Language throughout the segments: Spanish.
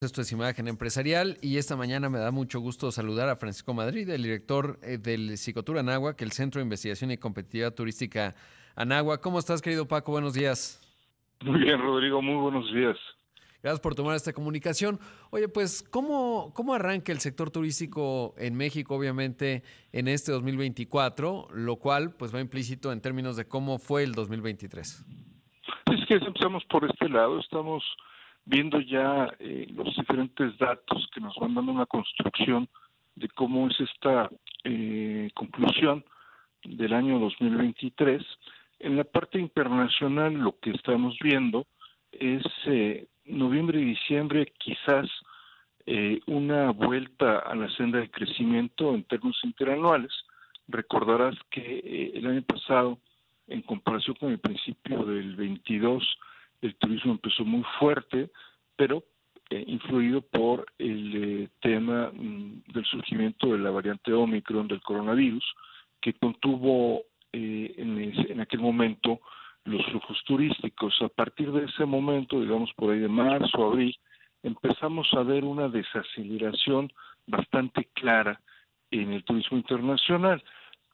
Esto es Imagen Empresarial y esta mañana me da mucho gusto saludar a Francisco Madrid, el director del Cicotur Anáhuac, el Centro de Investigación y Competitividad Turística Anáhuac. ¿Cómo estás, querido Paco? Buenos días. Muy bien, Rodrigo, muy buenos días. Gracias por tomar esta comunicación. Oye, pues, ¿cómo arranca el sector turístico en México, obviamente, en este 2024, lo cual pues va implícito en términos de cómo fue el 2023? Es que empezamos por este lado, estamos viendo ya los diferentes datos que nos van dando una construcción de cómo es esta conclusión del año 2023. En la parte internacional lo que estamos viendo es noviembre y diciembre quizás una vuelta a la senda de crecimiento en términos interanuales. Recordarás que el año pasado, en comparación con el principio del 22, el turismo empezó muy fuerte, pero influido por el tema del surgimiento de la variante Omicron del coronavirus, que contuvo en aquel momento los flujos turísticos. A partir de ese momento, digamos por ahí de marzo, abril, empezamos a ver una desaceleración bastante clara en el turismo internacional.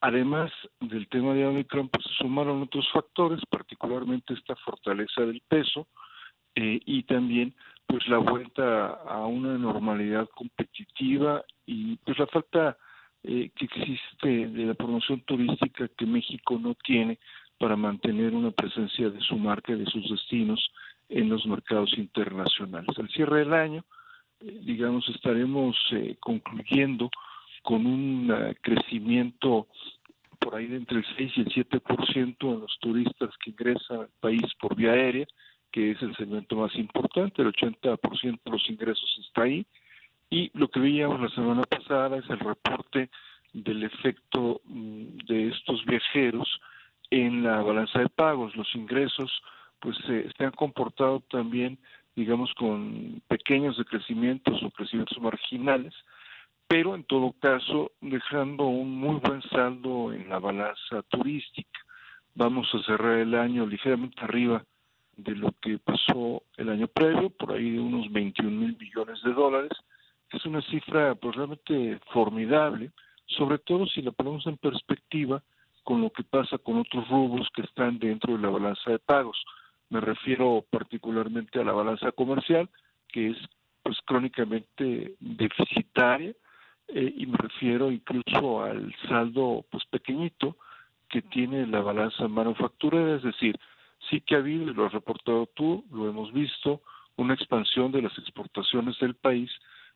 Además del tema de Omicron, pues se sumaron otros factores, particularmente esta fortaleza del peso y también pues la vuelta a una normalidad competitiva y pues la falta que existe de la promoción turística que México no tiene para mantener una presencia de su marca y de sus destinos en los mercados internacionales. Al cierre del año, digamos, estaremos concluyendo con un crecimiento por ahí de entre el 6 y el 7% en los turistas que ingresan al país por vía aérea, que es el segmento más importante, el 80% de los ingresos está ahí, y lo que veíamos la semana pasada es el reporte del efecto de estos viajeros en la balanza de pagos. Los ingresos pues se han comportado también, digamos, con pequeños decrecimientos o crecimientos marginales, pero en todo caso dejando un muy buen saldo en la balanza turística. Vamos a cerrar el año ligeramente arriba de lo que pasó el año previo, por ahí de unos 21,000 millones de dólares, que es una cifra pues realmente formidable, sobre todo si la ponemos en perspectiva con lo que pasa con otros rubros que están dentro de la balanza de pagos. Me refiero particularmente a la balanza comercial, que es pues crónicamente deficitaria, y me refiero incluso al saldo pues pequeñito que tiene la balanza manufacturera, es decir, sí que ha habido, y lo has reportado tú, lo hemos visto, una expansión de las exportaciones del país,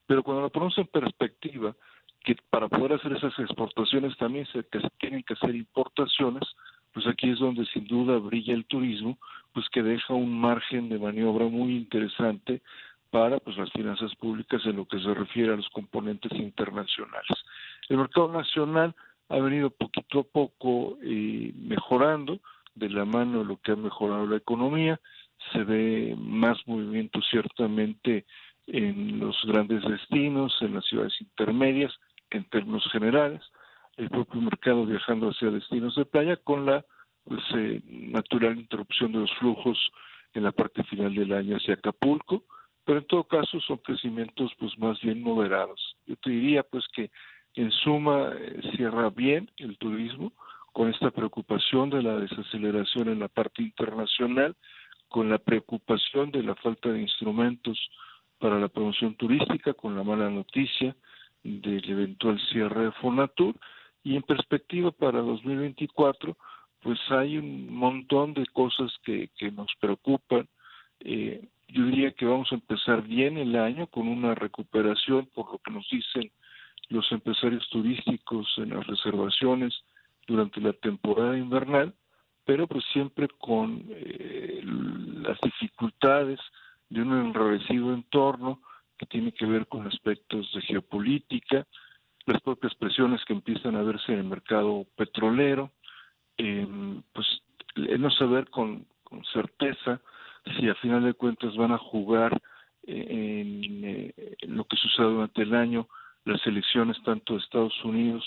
pero cuando lo ponemos en perspectiva, que para poder hacer esas exportaciones también que se tienen que hacer importaciones, pues aquí es donde sin duda brilla el turismo, pues que deja un margen de maniobra muy interesante para pues las finanzas públicas en lo que se refiere a los componentes internacionales. El mercado nacional ha venido poquito a poco mejorando de la mano de lo que ha mejorado la economía. Se ve más movimiento ciertamente en los grandes destinos, en las ciudades intermedias, en términos generales, el propio mercado viajando hacia destinos de playa con la pues, natural interrupción de los flujos en la parte final del año hacia Acapulco, pero en todo caso son crecimientos pues más bien moderados. Yo te diría pues que en suma cierra bien el turismo con esta preocupación de la desaceleración en la parte internacional, con la preocupación de la falta de instrumentos para la promoción turística, con la mala noticia del eventual cierre de Fonatur, y en perspectiva para 2024 pues hay un montón de cosas que nos preocupan. Yo diría que vamos a empezar bien el año con una recuperación, por lo que nos dicen los empresarios turísticos en las reservaciones durante la temporada invernal, pero pues siempre con las dificultades de un enrarecido entorno que tiene que ver con aspectos de geopolítica, las propias presiones que empiezan a verse en el mercado petrolero, pues el no saber con certeza si a final de cuentas van a jugar en lo que sucede durante el año las elecciones tanto de Estados Unidos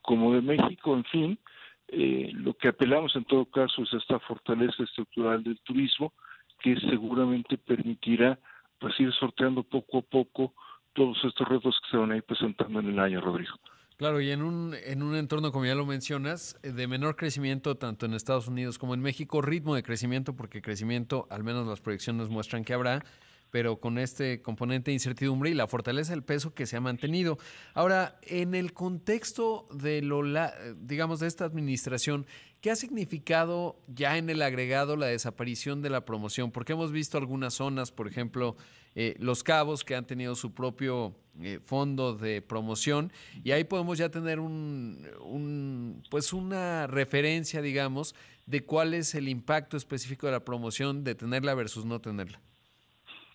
como de México, en fin, lo que apelamos en todo caso es a esta fortaleza estructural del turismo que seguramente permitirá pues ir sorteando poco a poco todos estos retos que se van a ir presentando en el año, Rodrigo. Claro, y en un entorno, como ya lo mencionas, de menor crecimiento tanto en Estados Unidos como en México, ritmo de crecimiento, porque crecimiento, al menos las proyecciones muestran que habrá, pero con este componente de incertidumbre y la fortaleza del peso que se ha mantenido. Ahora, en el contexto de digamos, de esta administración, ¿qué ha significado ya en el agregado la desaparición de la promoción? Porque hemos visto algunas zonas, por ejemplo, Los Cabos, que han tenido su propio fondo de promoción, y ahí podemos ya tener pues una referencia, digamos, de cuál es el impacto específico de la promoción, de tenerla versus no tenerla.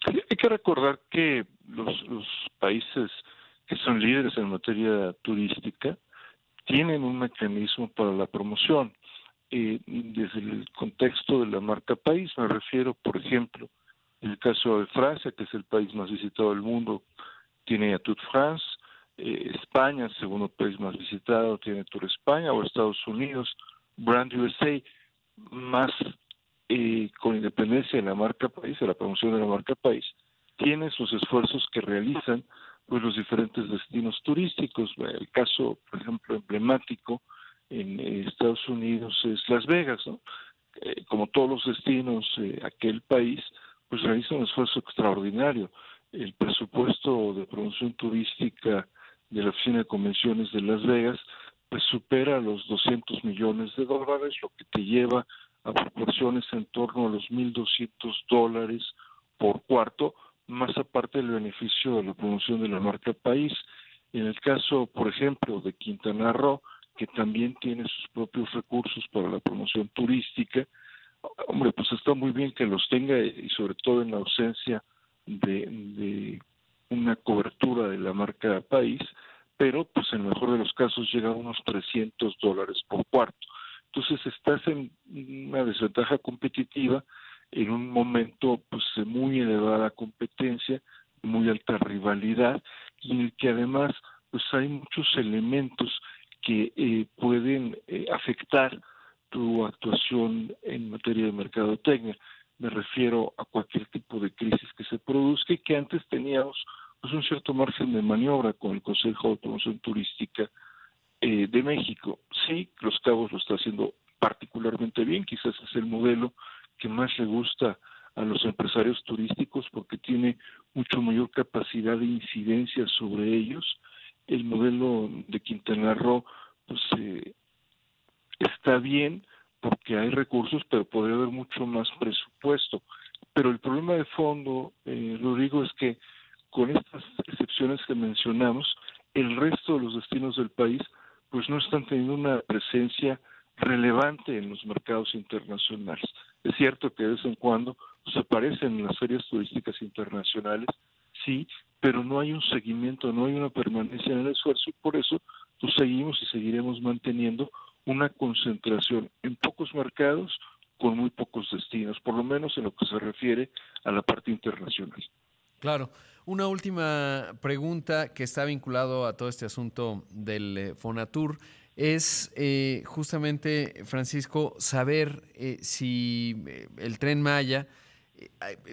Sí, hay que recordar que los países que son líderes en materia turística tienen un mecanismo para la promoción. Desde el contexto de la marca país, me refiero, por ejemplo, en el caso de Francia, que es el país más visitado del mundo, tiene a Tour de France, España, segundo país más visitado, tiene Tour España, o Estados Unidos, Brand USA, más con independencia de la marca país, de la promoción de la marca país, tiene sus esfuerzos que realizan pues los diferentes destinos turísticos. El caso, por ejemplo, emblemático en Estados Unidos es Las Vegas, ¿no? Como todos los destinos, aquel país pues realiza un esfuerzo extraordinario. El presupuesto de promoción turística de la Oficina de Convenciones de Las Vegas pues supera los $200 millones, lo que te lleva a proporciones en torno a los $1,200 por cuarto, más aparte del beneficio de la promoción de la marca país. En el caso, por ejemplo, de Quintana Roo, que también tiene sus propios recursos para la promoción turística, hombre, pues está muy bien que los tenga, y sobre todo en la ausencia de una cobertura de la marca país, pero pues en el mejor de los casos llega a unos $300 por cuarto. Entonces estás en una desventaja competitiva en un momento pues de muy elevada competencia, muy alta rivalidad, y en el que además pues hay muchos elementos que pueden afectar tu actuación en materia de mercadotecnia. Me refiero a cualquier tipo de crisis que se produzca, y que antes teníamos pues un cierto margen de maniobra con el Consejo de Promoción Turística de México. Sí, Los Cabos lo está haciendo particularmente bien, quizás es el modelo que más le gusta a los empresarios turísticos porque tiene mucho mayor capacidad de incidencia sobre ellos. El modelo de Quintana Roo pues está bien porque hay recursos, pero podría haber mucho más presupuesto. Pero el problema de fondo, Rodrigo, es que con estas excepciones que mencionamos, el resto de los destinos del país pues no están teniendo una presencia relevante en los mercados internacionales. Es cierto que de vez en cuando pues, aparecen en las ferias turísticas internacionales, sí, pero no hay un seguimiento, no hay una permanencia en el esfuerzo, y por eso pues, seguimos y seguiremos manteniendo una concentración en pocos mercados con muy pocos destinos, por lo menos en lo que se refiere a la parte internacional. Claro. Una última pregunta que está vinculado a todo este asunto del Fonatur es justamente, Francisco, saber si el Tren Maya,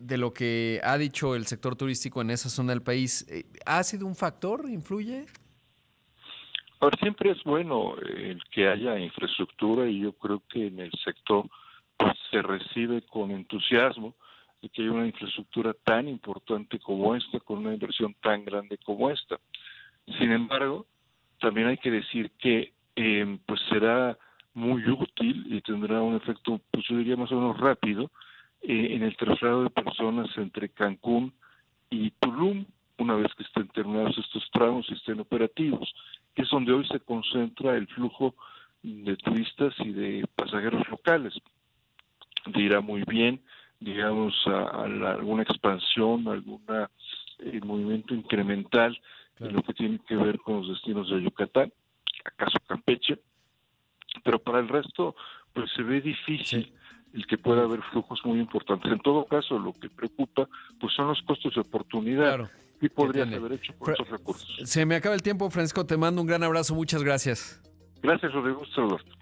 de lo que ha dicho el sector turístico en esa zona del país, ¿ha sido un factor? ¿Influye? Ahora, siempre es bueno el que haya infraestructura, y yo creo que en el sector pues, se recibe con entusiasmo de que haya una infraestructura tan importante como esta, con una inversión tan grande como esta. Sin embargo, también hay que decir que pues será muy útil y tendrá un efecto, pues yo diría más o menos rápido, en el traslado de personas entre Cancún y Tulum, una vez que estén terminados estos tramos y estén operativos, que es donde hoy se concentra el flujo de turistas y de pasajeros locales. Dirá muy bien, digamos, alguna expansión, algún movimiento incremental en Claro. lo que tiene que ver con los destinos de Yucatán, acaso Campeche, pero para el resto, pues se ve Sí. difícil el que pueda haber flujos muy importantes. En todo caso, lo que preocupa, pues son los costos de oportunidad. Claro. ¿Qué ¿Qué podrías tiene? haber hecho con estos recursos? Se me acaba el tiempo, Francisco. Te mando un gran abrazo. Muchas gracias. Gracias, Rodrigo. Gusto saludarte.